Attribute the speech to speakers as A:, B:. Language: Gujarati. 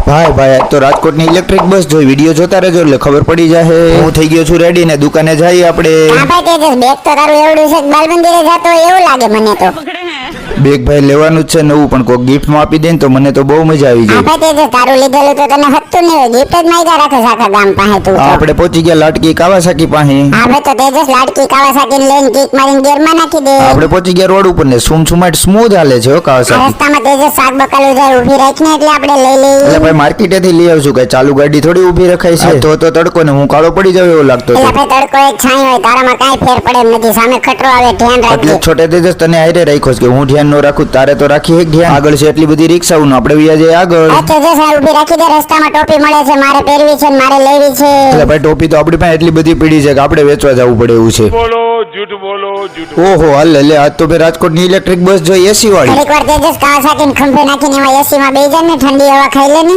A: ભાઈ તો રાજકોટની ઇલેક્ટ્રિક બસ જોઈ વિડીયો જોતા રહેજો એટલે ખબર પડી જાય. હું થઈ ગયો છું રેડી ને દુકાને જઈએ આપણે.
B: હા ભાઈ તેજસ બેગ તો તારું એવડું છે બાલ મંદિરે જાતો એવું લાગે મને તો.
A: બેગ ભાઈ લેવાનું જ છે નવું પણ કોઈ ગિફ્ટ માં આપી દે ને તો મને તો બહુ મજા આવી
B: હા
A: જાય.
B: ભાઈ તેજસ તારું લીધેલું તો તને હતું નહીં હોય ગિફ્ટ જ માંગ્યા રાખે આખા ગામ પાસે તું તો.
A: આપણે પહોંચી ગયા લાટકી કાવાસાકી પાસે.
B: હા ભાઈ તો તેજસ લાડકી કાવાસાકી લઈને કિક મારીને ગેરમાં નાખી દે.
A: આપણે પહોંચી ગયા રોડ ઉપર ને સુમસુમાટ સ્મૂથ હાલે છે હો
B: આ
A: કાવાસાકી.
B: રસ્તામાં તેજસ શાક બકાલું જાય ઊભી રાખીને એટલે આપણે લઈ લઈએ.
A: એટલે ભાઈ માર્કેટેથી લઈ આવશું કઈ ચાલુ ગાડી થોડી ઊભી રખાય છે. તો તડકો ને હું કાળો પડી જાવ એવો લાગતો
B: એટલે
A: હતો.
B: ભાઈ તડકો એક છાંય હોય તારામાં કાંઈ ફેર પડે એમ નથી સામે ખતરો આવે ધ્યાન
A: એટલે
B: રાખજે.
A: છોટે તેજસ તને હારે રાખ્યો છે કે હું ધ્યાન ન રાખું તારે તો રાખી એક ધ્યાન. આગળ છે એટલી બધી રિક્ષાઓ આપણે વ્યા જઈએ આગળ.
B: આ તેજસ આ ઊભી રાખી દે રસ્તામાં ટોપી મળે છે મારે પહેરવી છે ને મારે લેવી છે.
A: એટલે ભાઈ ટોપી તો આપણી પાસે એટલી બધી પડી છે કે આપણે વેચવા જવું પડે એવું છે.
C: બોલો झूठ
A: ઓહો હાલ લે આજ તો ભાઈ રાજકોટની ઇલેક્ટ્રિક બસ જોઈ એસી વાળી.
B: ઘડીક વાર તેજસ કાવાસાકી ખંભે નાખીને એમાં એસી માં બેસી જાય ને ઠંડી હવા ખાઈ લે ને.